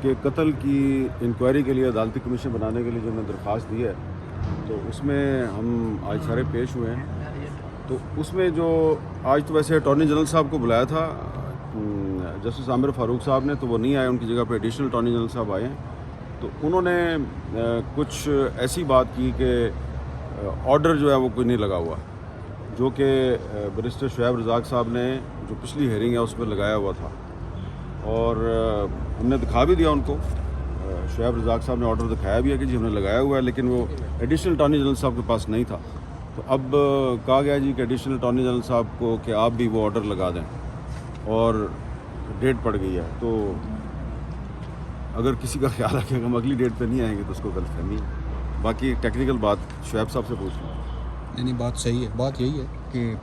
کہ قتل کی انکوائری کے لیے عدالتی کمیشن بنانے کے لیے جو میں درخواست دی ہے تو اس میں ہم آج سارے پیش ہوئے ہیں. تو اس میں جو آج تو ویسے اٹارنی جنرل صاحب کو بلایا تھا جسٹس عامر فاروق صاحب نے, تو وہ نہیں آئے, ان کی جگہ پہ ایڈیشنل اٹارنی جنرل صاحب آئے ہیں. تو انہوں نے کچھ ایسی بات کی کہ آرڈر جو ہے وہ کوئی نہیں لگا ہوا, جو کہ بیرسٹر شعیب رزاق صاحب نے جو پچھلی ہیئرنگ ہے اس پہ لگایا ہوا تھا, اور ہم نے دکھا بھی دیا ان کو. شعیب رزاق صاحب نے آرڈر دکھایا بھی ہے کہ جی ہم نے لگایا ہوا ہے, لیکن وہ ایڈیشنل اٹارنی جنرل صاحب کے پاس نہیں تھا. تو اب کہا گیا جی کہ ایڈیشنل اٹارنی جنرل صاحب کو کہ آپ بھی وہ آرڈر لگا دیں, اور ڈیٹ پڑ گئی ہے. تو اگر کسی کا خیال ہے کہ ہم اگلی ڈیٹ پہ نہیں آئیں گے تو اس کو غلط فہمی ہے. باقی ٹیکنیکل بات شعیب صاحب سے پوچھ لوں. نہیں, بات صحیح ہے. بات یہی ہے کہ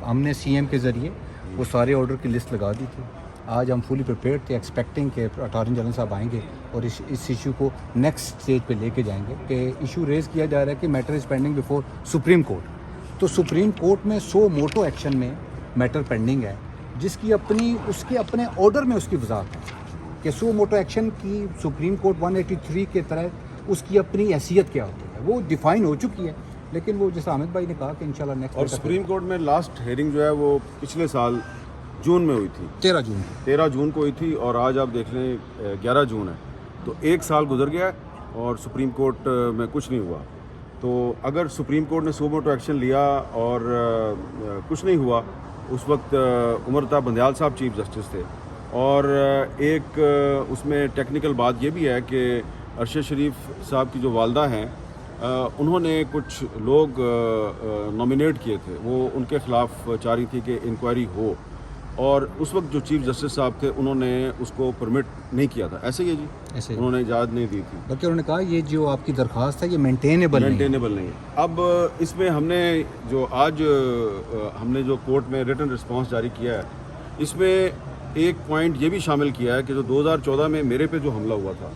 ہم نے سی ایم کے ذریعے وہ سارے آرڈر کی لسٹ لگا دی تھی. آج ہم فلی پریپیئرڈ تھے, ایکسپیکٹنگ کہ اٹارنی جنرل صاحب آئیں گے اور اس ایشو کو نیکسٹ اسٹیج پہ لے کے جائیں گے. کہ ایشو ریز کیا جا رہا ہے کہ matter is pending before supreme court. تو سپریم کورٹ میں سو موٹو ایکشن میں میٹر پینڈنگ ہے, جس کی اس کے اپنے آرڈر میں اس کی وضاحت ہے کہ سو موٹو ایکشن کی سپریم کورٹ 183 کے تحت اس کی اپنی حیثیت کیا ہوتی ہے, وہ ڈیفائن ہو چکی ہے. لیکن وہ جیسے حامد بھائی نے کہا کہ انشاءاللہ نیکسٹ. اور سپریم کورٹ میں لاسٹ ہیئرنگ جو ہے وہ پچھلے سال جون میں ہوئی تھی, 13 جون کو ہوئی تھی, اور آج آپ دیکھ لیں 11 جون ہے. تو ایک سال گزر گیا ہے اور سپریم کورٹ میں کچھ نہیں ہوا. تو اگر سپریم کورٹ نے سو موٹو ایکشن لیا اور کچھ نہیں ہوا, اس وقت عمر بندیال صاحب چیف جسٹس تھے. اور ایک اس میں ٹیکنیکل بات یہ بھی ہے کہ ارشد شریف صاحب کی جو والدہ ہیں, انہوں نے کچھ لوگ نامینیٹ کیے تھے, وہ ان کے خلاف چاہ رہی تھی کہ انکوائری ہو, اور اس وقت جو چیف جسٹس صاحب تھے انہوں نے اس کو پرمٹ نہیں کیا تھا. ایسے ہی ہے جی, ایسے انہوں نے اجازت نہیں دی تھی, بلکہ انہوں نے کہا یہ جو آپ کی درخواست ہے یہ مینٹینیبل نہیں ہے. اب اس میں ہم نے جو کورٹ میں ریٹن رسپانس جاری کیا ہے, اس میں ایک پوائنٹ یہ بھی شامل کیا ہے کہ جو 2014 میں میرے پہ جو حملہ ہوا تھا,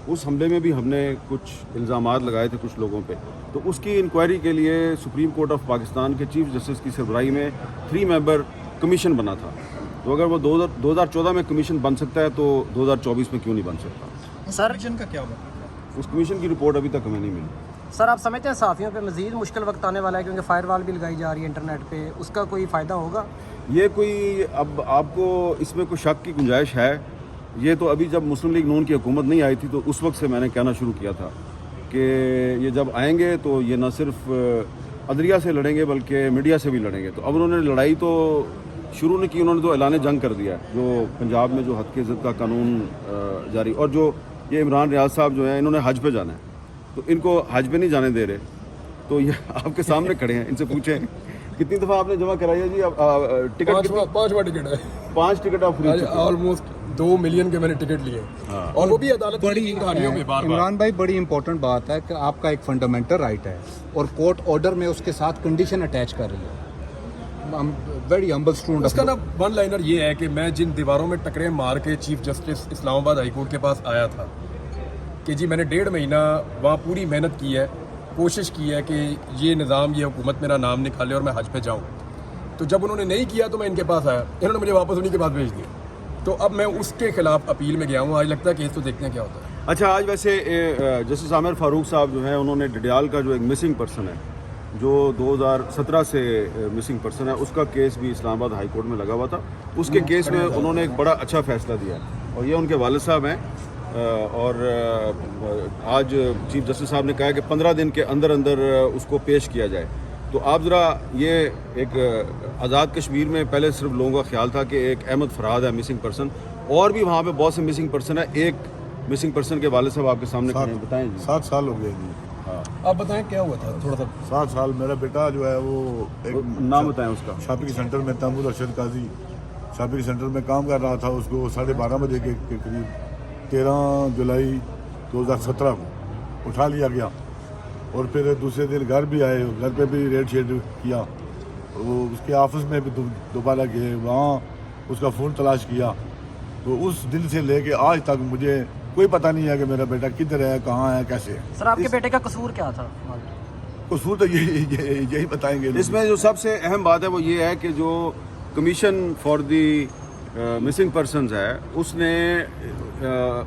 اس حملے میں بھی ہم نے کچھ الزامات لگائے تھے کچھ لوگوں پہ. تو اس کی انکوائری کے لیے سپریم کورٹ آف پاکستان کے چیف جسٹس کی سربراہی میں 3 ممبر کمیشن بنا تھا. تو اگر وہ 2014 میں کمیشن بن سکتا ہے تو 2024 میں کیوں نہیں بن سکتا؟ سر کمیشن کا کیا ہوگا؟ اس کمیشن کی رپورٹ ابھی تک ہمیں نہیں ملی. سر آپ سمجھتے ہیں صحافیوں پہ مزید مشکل وقت آنے والا ہے, کیونکہ فائر وال بھی لگائی جا رہی ہے انٹرنیٹ پہ, اس کا کوئی فائدہ ہوگا؟ یہ کوئی اب آپ کو اس میں کوئی شک کی گنجائش ہے؟ یہ تو ابھی جب مسلم لیگ نون کی حکومت نہیں آئی تھی تو اس وقت سے میں نے کہنا شروع کیا تھا کہ یہ جب آئیں گے تو یہ نہ صرف عدلیہ سے لڑیں گے بلکہ میڈیا سے بھی لڑیں گے. تو اب انہوں نے لڑائی تو شروع نہیں کی, انہوں نے تو اعلان جنگ کر دیا ہے, جو پنجاب میں جو حد کی عزت کا قانون جاری. اور جو یہ عمران ریاض صاحب جو ہیں انہوں نے حج پہ جانا ہے, تو ان کو حج پہ نہیں جانے دے رہے. تو یہ آپ کے سامنے کھڑے ہیں, ان سے پوچھیں کتنی دفعہ آپ نے جمع کرائی ہے جی ٹکٹ؟ 5 ٹکٹ ہے, 5 ٹکٹ آپ فری. آلموسٹ 2 ملین کے میں نے ٹکٹ لیے, اور وہ بھی عدالت بڑی عمران بھائی بڑی امپورٹنٹ بات ہے کہ آپ کا ایک فنڈامنٹل رائٹ ہے, اور کورٹ آرڈر میں اس کے ساتھ کنڈیشن اٹیچ کر رہی ہے. Very humble student. اس کا نا ون لائنر یہ ہے کہ میں جن دیواروں میں ٹکرے مار کے چیف جسٹس اسلام آباد ہائی کورٹ کے پاس آیا تھا کہ جی میں نے 1.5 مہینہ وہاں پوری محنت کی ہے, کوشش کی ہے کہ یہ نظام یہ حکومت میرا نام نکالے اور میں حج پہ جاؤں. تو جب انہوں نے نہیں کیا تو میں ان کے پاس آیا, انہوں نے مجھے واپس انہیں کے پاس بھیج دیا. تو اب میں اس کے خلاف اپیل میں گیا ہوں. آج لگتا ہے کیس تو دیکھتے ہیں کیا ہوتا ہے. اچھا, آج ویسے جسٹس عامر فاروق صاحب جو ہیں انہوں نے ڈڈیال کا جو ایک مسنگ پرسن ہے جو 2017 سے مسنگ پرسن ہے, اس کا کیس بھی اسلام آباد ہائی کورٹ میں لگا ہوا تھا. اس کے کیس میں انہوں نے ایک بڑا اچھا فیصلہ دیا ہے, اور یہ ان کے والد صاحب ہیں. اور آج چیف جسٹس صاحب نے کہا کہ 15 دن کے اندر اس کو پیش کیا جائے. تو آپ ذرا یہ ایک آزاد کشمیر میں پہلے صرف لوگوں کا خیال تھا کہ ایک احمد فراد ہے مسنگ پرسن, اور بھی وہاں پہ بہت سے مسنگ پرسن ہے. ایک مسنگ پرسن کے والد صاحب آپ کے سامنے کھڑے ہیں, بتائیں جی. 7 سال ہو گئے جی. آپ بتائیں کیا ہوا تھا تھوڑا سا. 7 سال. میرا بیٹا جو ہے وہ ایک نام بتائیں اس کا. شاپنگ سینٹر میں تیمور ارشد قاضی شاپنگ سینٹر میں کام کر رہا تھا. اس کو 12:30 بجے کے قریب 13 جولائی 2017 کو اٹھا لیا گیا, اور پھر دوسرے دن گھر بھی آئے, گھر پہ بھی ریڈ شیڈ کیا. وہ اس کے آفس میں بھی دوبارہ گئے, وہاں اس کا فون تلاش کیا. تو اس دن سے لے کے آج تک مجھے کوئی پتہ نہیں ہے کہ میرا بیٹا کدھر ہے, کہاں ہے, کیسے ہے. سر آپ کے بیٹے کا قصور کیا تھا؟ قصور تو یہی بتائیں گے. اس میں جو سب سے اہم بات ہے وہ یہ ہے کہ جو commission for the missing persons ہے, اس نے